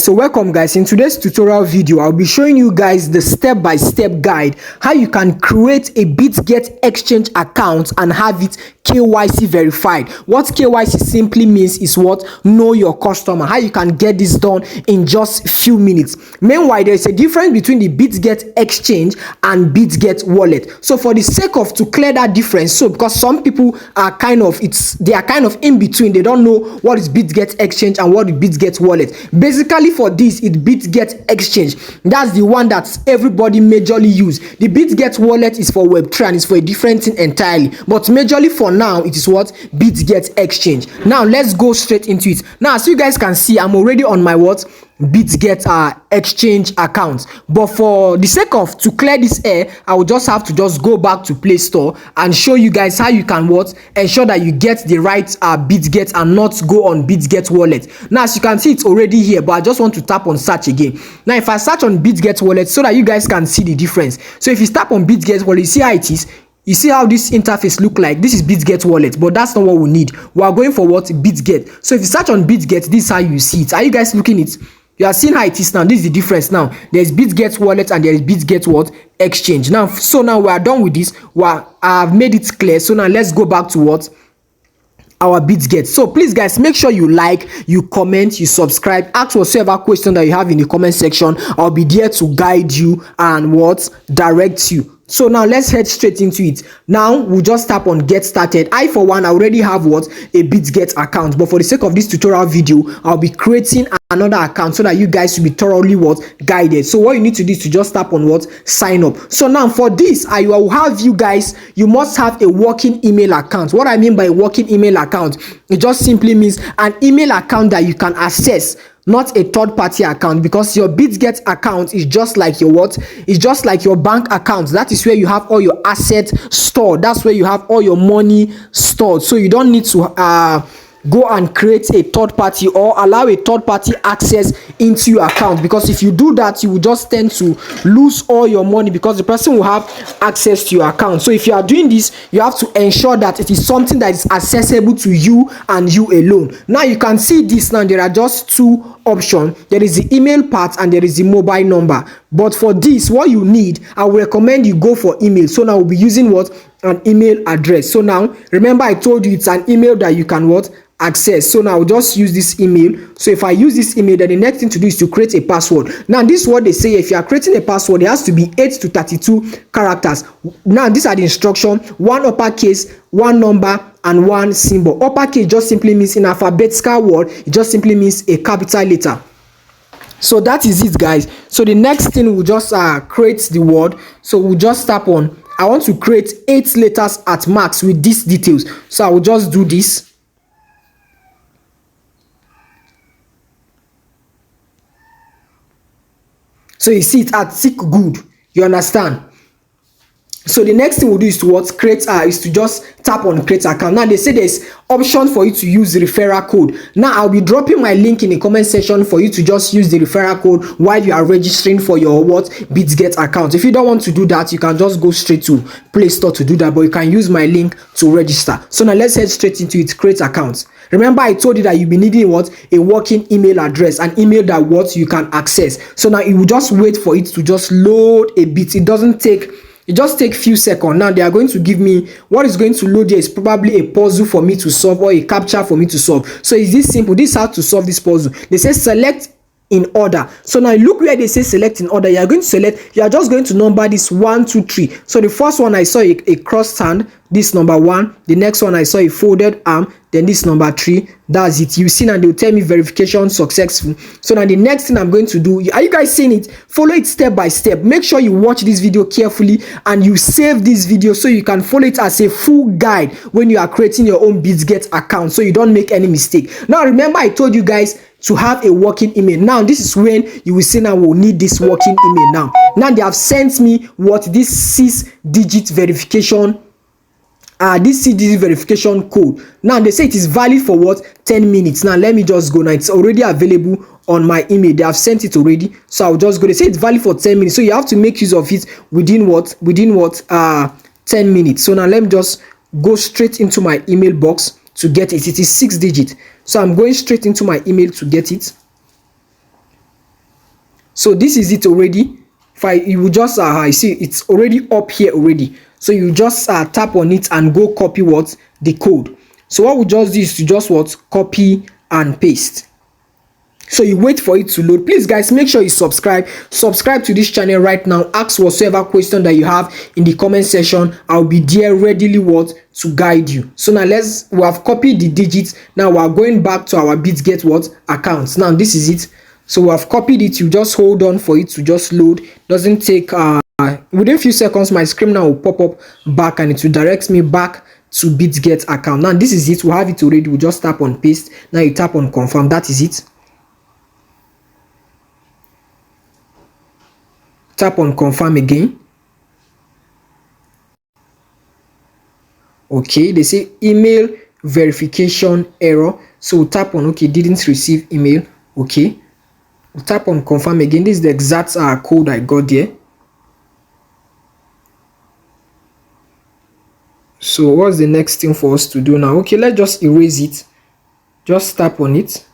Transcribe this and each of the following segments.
So welcome guys. In today's tutorial video, I'll be showing you guys the step-by-step guide how you can create a Bitget Exchange account and have it KYC verified. What KYC simply means is what? Know your customer. How you can get this done in just few minutes. Meanwhile, there is a difference between the Bitget Exchange and Bitget wallet. So for the sake of to clear that difference, so because some people are kind of in between, they don't know what is Bitget Exchange and what is Bitget wallet. Basically for this, it Bitget Exchange. That's the one that everybody majorly use. The Bitget wallet is for Web3 and it's for a different thing entirely. But majorly for now, it is what? Bitget Exchange. Now let's go straight into it. Now as you guys can see, I'm already on my what? Bitget Exchange account. But for the sake of to clear this air, I will just have to just go back to Play Store and show you guys how you can what? Ensure that you get the right Bitget and not go on Bitget wallet. Now as you can see, it's already here, but I just want to tap on search again. Now if I search on Bitget wallet so that you guys can see the difference. So if you tap on Bitget wallet, you see how it is. You see how this interface look like. This is Bitget wallet, but that's not what we need. We are going for what? Bitget. So if you search on Bitget, this is how you see it. Are you guys looking it? You are seeing how it is now. This is the difference now. There's Bitget wallet and there is Bitget what? Exchange. Now, so now we are done with this. I've made it clear. So now let's go back to what? Our Bitget. So please guys, make sure you like, you comment, you subscribe, ask whatever question that you have in the comment section. I'll be there to guide you and what? Direct you. So now let's head straight into it. Now we'll just tap on get started. I for one, I already have what? A Bitget account, but for the sake of this tutorial video, I'll be creating another account so that you guys will be thoroughly what? Guided. So what you need to do is to just tap on what? Sign up. So now for this, I will have you guys, you must have a working email account. What I mean by a working email account, it just simply means an email account that you can access, not a third-party account, because your Bitget account is just like your what? It's just like your bank account. That is where you have all your assets stored. That's where you have all your money stored. So you don't need to go and create a third party or allow a third party access into your account, because if you do that, you will just tend to lose all your money because the person will have access to your account. So if you are doing this, you have to ensure that it is something that is accessible to you and you alone. Now you can see this. Now there are just two options. There is the email part and there is the mobile number. But for this, what you need, I will recommend you go for email. So now we'll be using what? An email address. So now remember I told you it's an email that you can what? Access. So now I'll just use this email. So if I use this email, then the next thing to do is to create a password. Now this is what they say. If you are creating a password, it has to be 8 to 32 characters. Now these are the instructions: one uppercase, one number, and one symbol. Uppercase just simply means in alphabetical word, it just simply means a capital letter. So that is it, guys. So the next thing we'll just create the word. So we'll just tap on, I want to create 8 letters at max with these details. So I will just do this. So you see it at tick good. You understand? So the next thing we'll do is to what? Create is to just tap on create account. Now they say there's option for you to use the referral code. Now I'll be dropping my link in the comment section for you to just use the referral code while you are registering for your what? Bitget account. If you don't want to do that, you can just go straight to Play Store to do that, but you can use my link to register. So now let's head straight into it. Create account. Remember I told you that you'll be needing what? A working email address, an email that what you can access. So now you will just wait for it to just load a bit. It just takes few seconds. Now they are going to give me what is going to load here is probably a puzzle for me to solve or a captcha for me to solve. So is this simple? This is how to solve this puzzle. They say select in order. So now look where they say select in order. You are going to select, you are just going to number this 1 2 3. So the first one I saw a crossed hand, this number 1. The next one I saw a folded arm, then this number 3. That's it. You see now, they'll tell me verification successful. So now the next thing I'm going to do, are you guys seeing it? Follow it step by step. Make sure you watch this video carefully and you save this video so you can follow it as a full guide when you are creating your own Bitget account, so you don't make any mistake. Now remember I told you guys to have a working email. Now this is when you will see now we'll need this working email. Now they have sent me what? This 6-digit verification this CDC verification code. Now they say it is valid for what? 10 minutes. Now let me just go. Now it's already available on my email. They have sent it already, so I'll just go. They say it's valid for 10 minutes, so you have to make use of it within what 10 minutes. So now let me just go straight into my email box to get it. It is 6 digits, so I'm going straight into my email to get it. So this is it already. You will just you see it's already up here already. So you just tap on it and go copy what the code. So what we just do is to just what copy and paste. So you wait for it to load. Please guys, make sure you subscribe to this channel right now. Ask whatsoever question that you have in the comment section. I'll be there readily what to guide you. So now we have copied the digits. Now we are going back to our Bitget what accounts. Now this is it. So we have copied it. You just hold on for it to just load. Doesn't take within a few seconds my screen now will pop up back and it will direct me back to Bitget account. Now this is it. We have it already. We just tap on paste. Now you tap on confirm. That is it. Tap on confirm again. Okay, they say email verification error. So we'll tap on okay, didn't receive email. Okay, we'll tap on confirm again. This is the exact code I got there. So what's the next thing for us to do now? Okay, let's just erase it. Just tap on it.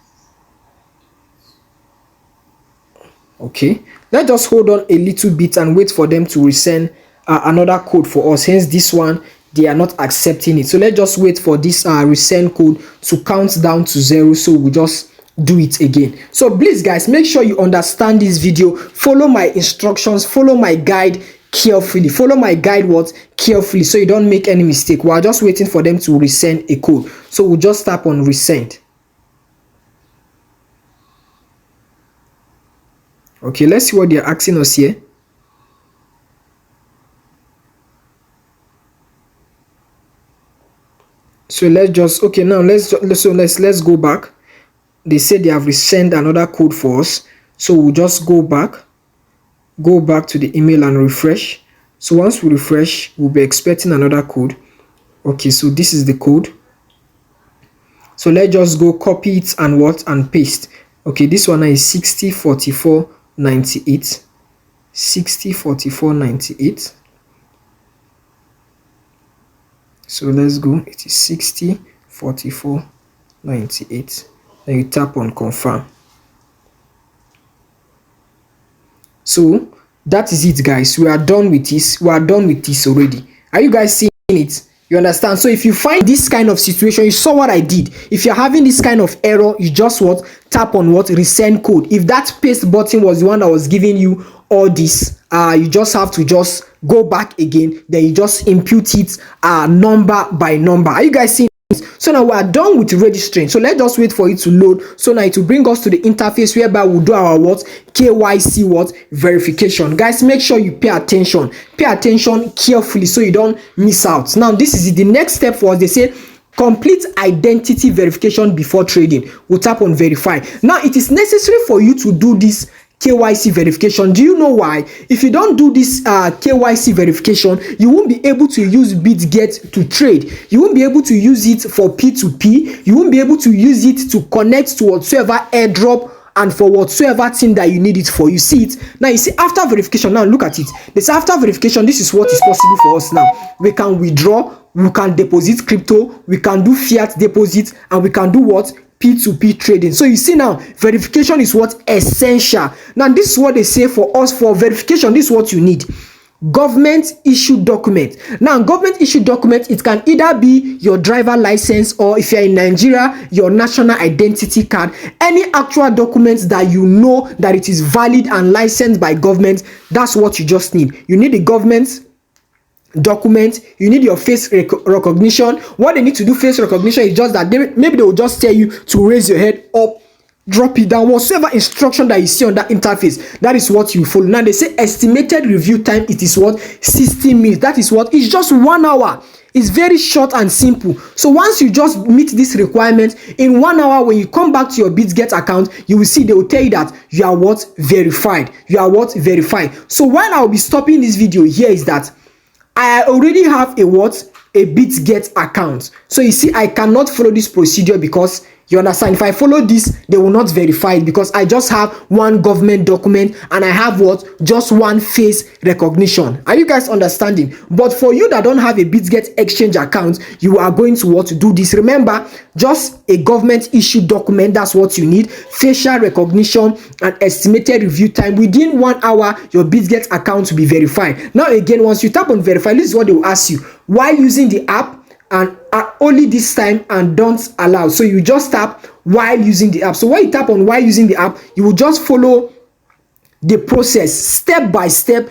Okay, let's just hold on a little bit and wait for them to resend another code for us. Hence this one, they are not accepting it. So let's just wait for this resend code to count down to 0. So we just do it again. So please guys, make sure you understand this video, follow my instructions, follow my guide carefully, follow my guide carefully, so you don't make any mistake. We are just waiting for them to resend a code. So we'll just tap on resend. Okay, let's see what they're asking us here. So let's just now let's go back. They said they have resend another code for us, so we'll just go back to the email and refresh. So once we refresh, we'll be expecting another code. Okay, so this is the code. So let's just go copy it and paste. Okay, this one is 604498. 604498. So let's go. It is 604498. Then you tap on confirm. So that is it guys. We are done with this. We are done with this already. Are you guys seeing it? You understand? So if you find this kind of situation, you saw what I did. If you're having this kind of error, you just tap on resend code. If that paste button was the one that was giving you all this, you just have to just go back again. Then you just input it number by number. Are you guys seeing? So now we are done with registering. So let's just wait for it to load. So now it will bring us to the interface whereby we'll do our KYC verification. Guys, make sure you pay attention carefully so you don't miss out. Now this is the next step for us. They say complete identity verification before trading. We'll tap on verify. Now it is necessary for you to do this KYC verification. Do you know why? If you don't do this KYC verification, you won't be able to use Bitget to trade. You won't be able to use it for P2P. You won't be able to use it to connect to whatsoever airdrop and for whatsoever thing that you need it for. You see it now. You see after verification. Now look at it. This after verification, this is what is possible for us now. We can withdraw, we can deposit crypto, we can do fiat deposit, and we can do P2P trading. So you see now, verification is essential. Now this is what they say for us. For verification, this is what you need: government issued document. Now government issued document, it can either be your driver license, or if you're in Nigeria, your national identity card. Any actual documents that you know that it is valid and licensed by government, that's what you just need. You need the government document, you need your face recognition. What they need to do face recognition is just that maybe they will just tell you to raise your head up, drop it down, whatever instruction that you see on that interface, that is what you follow. Now they say estimated review time, it is 60 minutes. That is it's just 1 hour. It's very short and simple. So once you just meet this requirement, in 1 hour, when you come back to your Bitget account, you will see they will tell you that you are verified. You are verified. So while I'll be stopping this video here is that I already have a Bitget account. So you see, I cannot follow this procedure because You understand? If I follow this, they will not verify it because I just have one government document and I have what? Just one face recognition. Are you guys understanding? But for you that don't have a Bitget Exchange account, you are going to what to do this. Remember, just a government issued document, that's what you need. Facial recognition and estimated review time. Within 1 hour, your Bitget account will be verified. Now again, once you tap on verify, this is what they will ask you. Why using the app? And only this time and don't allow. So you just tap while using the app. So when you tap on while using the app, you will just follow the process step by step,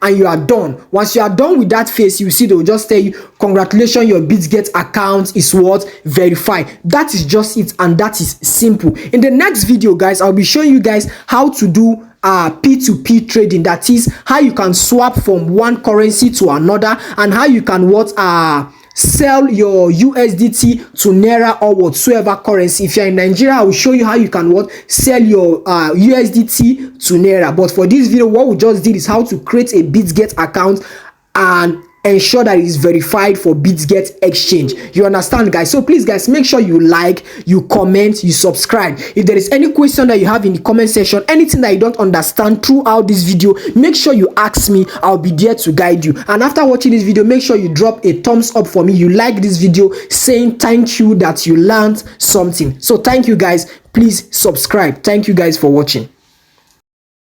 and you are done. Once you are done with that phase, you see they will just tell you, congratulations, your Bitget account is what? Verified. That is just it, and that is simple. In the next video, guys, I'll be showing you guys how to do P2P trading. That is how you can swap from one currency to another, and how you can what sell your USDT to Naira or whatsoever currency. If you're in Nigeria, I will show you how you can what sell your USDT to Naira. But for this video, what we just did is how to create a Bitget account and ensure that it is verified for Bitget Exchange. You understand, guys? So please, guys, make sure you like, you comment, you subscribe. If there is any question that you have in the comment section, anything that you don't understand throughout this video, make sure you ask me. I'll be there to guide you. And after watching this video, make sure you drop a thumbs up for me. You like this video, saying thank you that you learned something. So thank you, guys. Please subscribe. Thank you guys for watching.